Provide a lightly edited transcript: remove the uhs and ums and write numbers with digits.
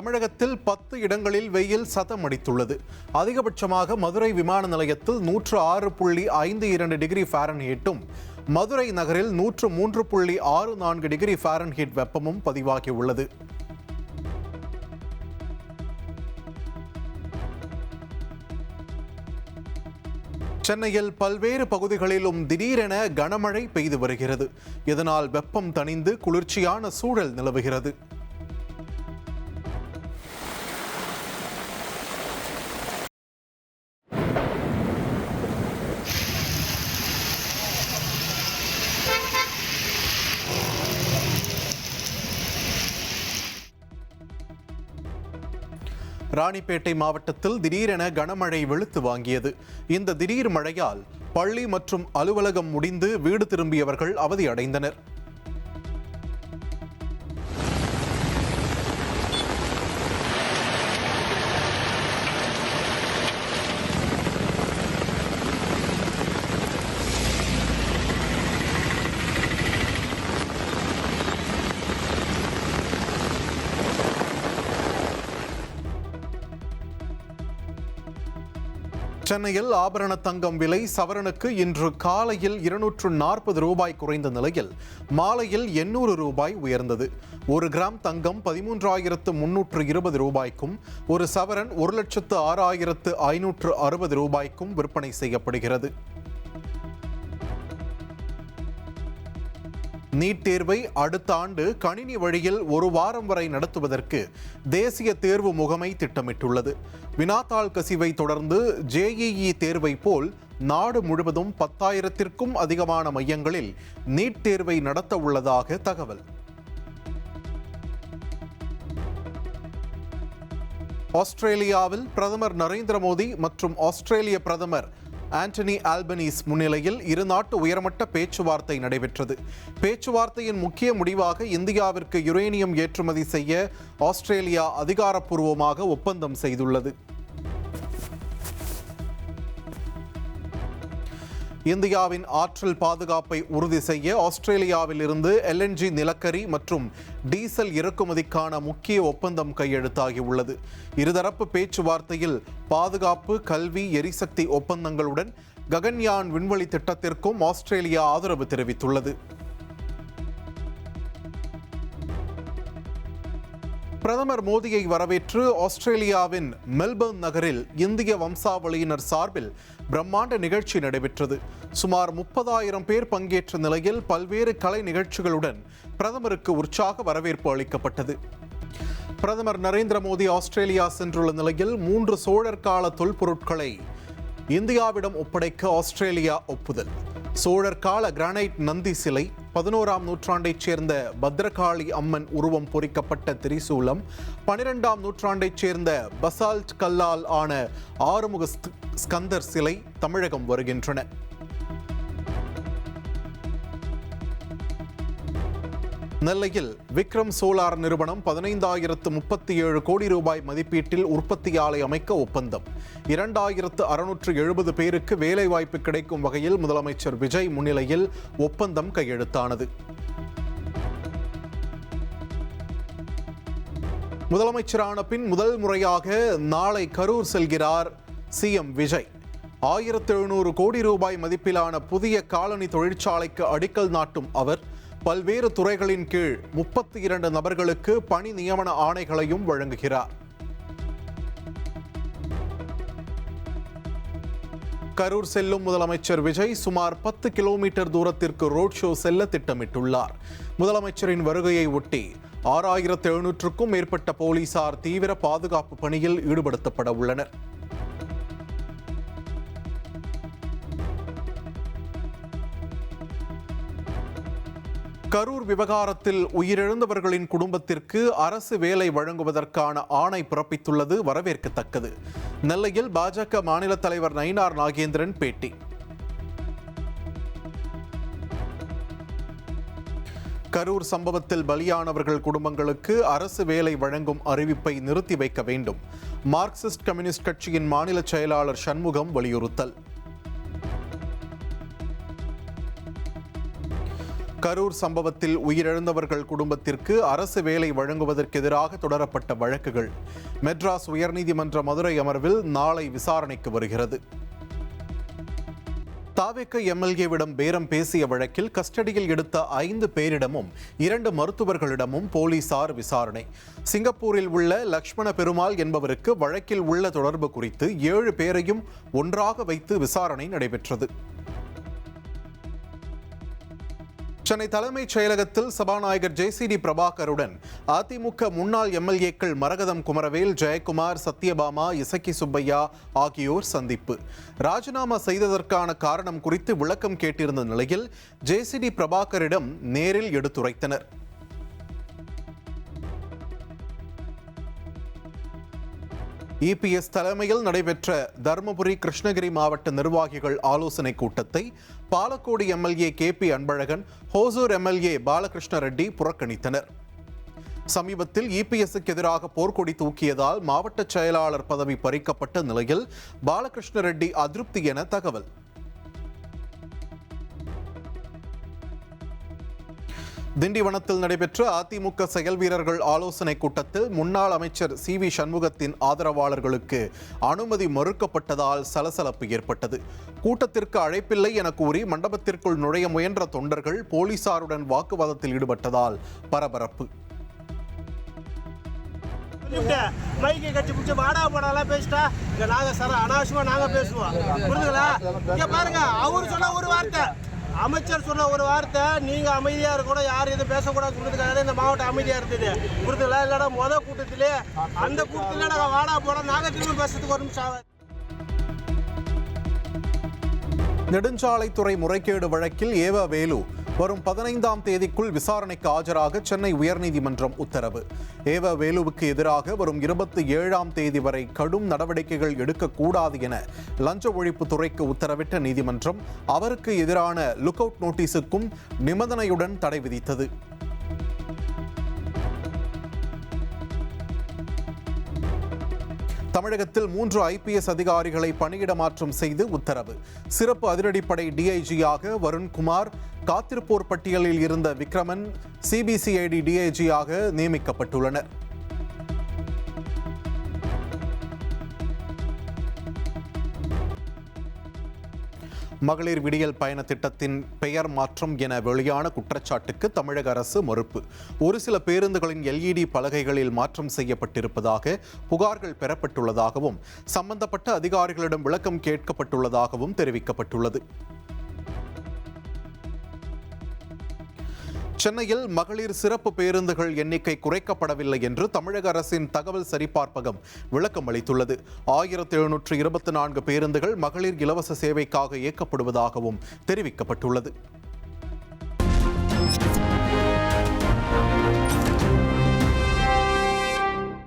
தமிழகத்தில் 10 இடங்களில் வெயில் சதமடித்துள்ளது. அதிகபட்சமாக மதுரை விமான நிலையத்தில் 106.52 டிகிரி ஃபாரன்ஹீட்டும், மதுரை நகரில் 103.64 டிகிரி ஃபாரன்ஹீட் வெப்பமும் பதிவாகியுள்ளது. சென்னையில் பல்வேறு பகுதிகளிலும் திடீரென கனமழை பெய்து வருகிறது. இதனால் வெப்பம் தணிந்து குளிர்ச்சியான சூழல் நிலவுகிறது. ராணிப்பேட்டை மாவட்டத்தில் திடீரென கனமழை வெளுத்து வாங்கியது. இந்த திடீர் மழையால் பள்ளி மற்றும் அலுவலகம் முடிந்து வீடு திரும்பியவர்கள் அவதியடைந்தனர். சென்னையில் ஆபரண தங்கம் விலை சவரனுக்கு இன்று காலையில் 240 ரூபாய் குறைந்த நிலையில் மாலையில் 800 ரூபாய் உயர்ந்தது. 1 கிராம் தங்கம் 13,320 ரூபாய்க்கும், ஒரு சவரன் 1,06,560 ரூபாய்க்கும் விற்பனை செய்யப்படுகிறது. நீட் தேர்வை அடுத்த ஆண்டு கணினி வழியில் 1 வாரம் வரை நடத்துவதற்கு தேசிய தேர்வு முகமை திட்டமிட்டுள்ளது. வினாத்தாள் கசிவை தொடர்ந்து JEE தேர்வை போல் நாடு முழுவதும் 10,000த்திற்கும் அதிகமான மையங்களில் நீட் தேர்வை நடத்த உள்ளதாக தகவல். ஆஸ்திரேலியாவில் பிரதமர் நரேந்திர மோடி மற்றும் ஆஸ்திரேலிய பிரதமர் ஆண்டனி ஆல்பனீஸ் முன்னிலையில் இருநாட்டு உயர்மட்ட பேச்சுவார்த்தை நடைபெற்றது. பேச்சுவார்த்தையின் முக்கிய முடிவாக இந்தியாவிற்கு யுரேனியம் ஏற்றுமதி செய்ய ஆஸ்திரேலியா அதிகாரப்பூர்வமாக ஒப்பந்தம் செய்துள்ளது. இந்தியாவின் ஆற்றல் பாதுகாப்பை உறுதி செய்ய ஆஸ்திரேலியாவில் இருந்து LNG நிலக்கரி மற்றும் டீசல் இறக்குமதிக்கான முக்கிய ஒப்பந்தம் கையெழுத்தாகியுள்ளது. இருதரப்பு பேச்சுவார்த்தையில் பாதுகாப்பு, கல்வி, எரிசக்தி ஒப்பந்தங்களுடன் ககன்யான் விண்வெளி திட்டத்திற்கும் ஆஸ்திரேலியா ஆதரவு தெரிவித்துள்ளது. பிரதமர் மோடியை வரவேற்று ஆஸ்திரேலியாவின் மெல்பர்ன் நகரில் இந்திய வம்சாவளியினர் சார்பில் பிரம்மாண்ட நிகழ்ச்சி நடைபெற்றது. சுமார் 30,000 பேர் பங்கேற்ற நிலையில் பல்வேறு கலை நிகழ்ச்சிகளுடன் பிரதமருக்கு உற்சாக வரவேற்பு அளிக்கப்பட்டது. பிரதமர் நரேந்திர மோடி ஆஸ்திரேலியா சென்றுள்ள நிலையில் 3 சோழர் கால தொல்பொருட்களை இந்தியாவிடம் ஒப்படைக்க ஆஸ்திரேலியா ஒப்புதல். சோழர் கால கிரானைட் நந்தி சிலை, 11ஆம் நூற்றாண்டைச் சேர்ந்த பத்ரகாளி அம்மன் உருவம் பொறிக்கப்பட்ட திரிசூலம், 12ஆம் நூற்றாண்டைச் சேர்ந்த பசால்ட் கல்லால் ஆன ஆறுமுக ஸ்கந்தர் சிலை தமிழகம் வருகின்றன. நெல்லையில் விக்ரம் சோலார் நிறுவனம் 15,037 கோடி ரூபாய் மதிப்பீட்டில் உற்பத்தி ஆலை அமைக்க ஒப்பந்தம். 2,670 பேருக்கு வேலைவாய்ப்பு கிடைக்கும் வகையில் முதலமைச்சர் விஜய் முன்னிலையில் ஒப்பந்தம் கையெழுத்தானது. முதலமைச்சரான பின் முதல் முறையாக நாளை கரூர் செல்கிறார் CM விஜய். 1,700 கோடி ரூபாய் மதிப்பிலான புதிய காலனி தொழிற்சாலைக்கு அடிக்கல் நாட்டும் அவர் பல்வேறு துறைகளின் கீழ் 32 நபர்களுக்கு பணி நியமன ஆணைகளையும் வழங்குகிறார். கரூர் செல்லும் முதலமைச்சர் விஜய் சுமார் 10 கிலோமீட்டர் தூரத்திற்கு ரோட் ஷோ செல்ல திட்டமிட்டுள்ளார். முதலமைச்சரின் வருகையை ஒட்டி 6,700க்கும் மேற்பட்ட போலீசார் தீவிர பாதுகாப்பு பணியில் ஈடுபடுத்தப்பட உள்ளனர். கரூர் விவகாரத்தில் உயிரிழந்தவர்களின் குடும்பத்திற்கு அரசு வேலை வழங்குவதற்கான ஆணை பிறப்பித்துள்ளது வரவேற்கத்தக்கது. நெல்லையில் பாஜக மாநில தலைவர் நயினார் நாகேந்திரன் பேட்டி. கரூர் சம்பவத்தில் பலியானவர்கள் குடும்பங்களுக்கு அரசு வேலை வழங்கும் அறிவிப்பை நிறுத்தி வைக்க வேண்டும். மார்க்சிஸ்ட் கம்யூனிஸ்ட் கட்சியின் மாநில செயலாளர் சண்முகம் வலியுறுத்தல். கரூர் சம்பவத்தில் உயிரிழந்தவர்கள் குடும்பத்திற்கு அரசு வேலை வழங்குவதற்கு எதிராக தொடரப்பட்ட வழக்குகள் மெட்ராஸ் உயர்நீதிமன்ற மதுரை அமர்வில் நாளை விசாரணைக்கு வருகிறது. தாவேக எம்எல்ஏவிடம் பேரம் பேசிய வழக்கில் கஸ்டடியில் எடுத்த 5 பேரிடமும் 2 மருத்துவர்களிடமும் போலீசார் விசாரணை. சிங்கப்பூரில் உள்ள லக்ஷ்மண பெருமாள் என்பவருக்கு வழக்கில் உள்ள தொடர்பு குறித்து 7 பேரையும் ஒன்றாக வைத்து விசாரணை நடைபெற்றது. சென்னை தலைமைச் செயலகத்தில் சபாநாயகர் ஜேசிடி பிரபாகருடன் அதிமுக முன்னாள் எம்எல்ஏக்கள் மரகதம் குமரவேல், ஜெயக்குமார், சத்யபாமா, இசக்கி சுப்பையா ஆகியோர் சந்திப்பு. ராஜினாமா செய்ததற்கான காரணம் குறித்து விளக்கம் கேட்டிருந்த நிலையில் ஜேசிடி பிரபாகரிடம் நேரில் எடுத்துரைத்தனர். இபிஎஸ் தலைமையில் நடைபெற்ற தருமபுரி, கிருஷ்ணகிரி மாவட்ட நிர்வாகிகள் ஆலோசனைக் கூட்டத்தை Palacode MLA KP Anbalagan, Hosur MLA Balakrishna Reddy புறக்கணித்தனர். சமீபத்தில் இபிஎஸ்க்கு எதிராக போர்க்கொடி தூக்கியதால் மாவட்ட செயலாளர் பதவி பறிக்கப்பட்ட நிலையில் பாலகிருஷ்ண ரெட்டி அதிருப்தி என தகவல். திண்டிவனத்தில் நடைபெற்ற அதிமுக செயல் வீரர்கள் ஆலோசனைக் கூட்டத்தில் முன்னாள் அமைச்சர் CV சண்முகத்தின் ஆதரவாளர்களுக்கு அனுமதி மறுக்கப்பட்டதால் சலசலப்பு ஏற்பட்டது. கூட்டத்திற்கு அழைப்பில்லை என கூறி மண்டபத்திற்குள் நுழைய முயன்ற தொண்டர்கள் போலீசாருடன் வாக்குவாதத்தில் ஈடுபட்டதால் பரபரப்பு. மைக்கை கட்டி பிடிச்சி வாடா போடாலாம் பேசிட்டா இங்க நாங்க அனாவசியமா நாங்க பேசுவோம். புரியுதுங்களா? இங்க பாருங்க, அவரு சொன்ன ஒரு வார்த்தை, அமைச்சர் சொன்ன ஒரு வார்த்தை, நீங்க அமைதியா இருக்கணும், யாரும் எதுவும் பேசக்கூடாது சொல்றதுக்காக இந்த மாவட்டம் அமைதியா இருந்தது. புரியுதுங்களா? இல்லடா முதல் கூட்டத்திலே அந்த கூட்டத்திலே நாங்க வாடா போட நாங்க திரும்ப பேசுறதுக்கு ஒரு நிமிஷம். நெடுஞ்சாலைத்துறை முறைகேடு வழக்கில் ஏவ வேலு வரும் 15ஆம் தேதிக்குள் விசாரணைக்கு ஆஜராக சென்னை உயர்நீதிமன்றம் உத்தரவு. ஏவ வேலுவுக்கு எதிராக வரும் 27ஆம் தேதி வரை கடும் நடவடிக்கைகள் எடுக்கக்கூடாது என லஞ்ச ஒழிப்புத்துறைக்கு உத்தரவிட்ட நீதிமன்றம் அவருக்கு எதிரான லுக் அவுட் நோட்டீஸுக்கும் நிபந்தனையுடன் தடை விதித்தது. தமிழகத்தில் 3 IPS அதிகாரிகளை பணியிட மாற்றம் செய்து உத்தரவு. சிறப்பு அதிரடிப்படை DIG-யாக வருண்குமார், காத்திருப்போர் பட்டியலில் இருந்த விக்ரமன் CBCID DIG-யாக நியமிக்கப்பட்டுள்ளனர். மகளிர் விடியல் பயண திட்டத்தின் பெயர் மாற்றம் என வெளியான குற்றச்சாட்டுக்கு தமிழக அரசு மறுப்பு. ஒரு சில பேருந்துகளின் LED பலகைகளில் மாற்றம் செய்யப்பட்டிருப்பதாக புகார்கள் பெறப்பட்டுள்ளதாகவும் சம்பந்தப்பட்ட அதிகாரிகளிடம் விளக்கம் கேட்கப்பட்டுள்ளதாகவும் தெரிவிக்கப்பட்டுள்ளது. சென்னையில் மகளிர் சிறப்பு பேருந்துகள் எண்ணிக்கை குறைக்கப்படவில்லை என்று தமிழக அரசின் தகவல் சரிபார்ப்பகம் விளக்கம் அளித்துள்ளது. 1724 பேருந்துகள் மகளிர் இலவச சேவைக்காக இயக்கப்படுவதாகவும் தெரிவிக்கப்பட்டுள்ளது.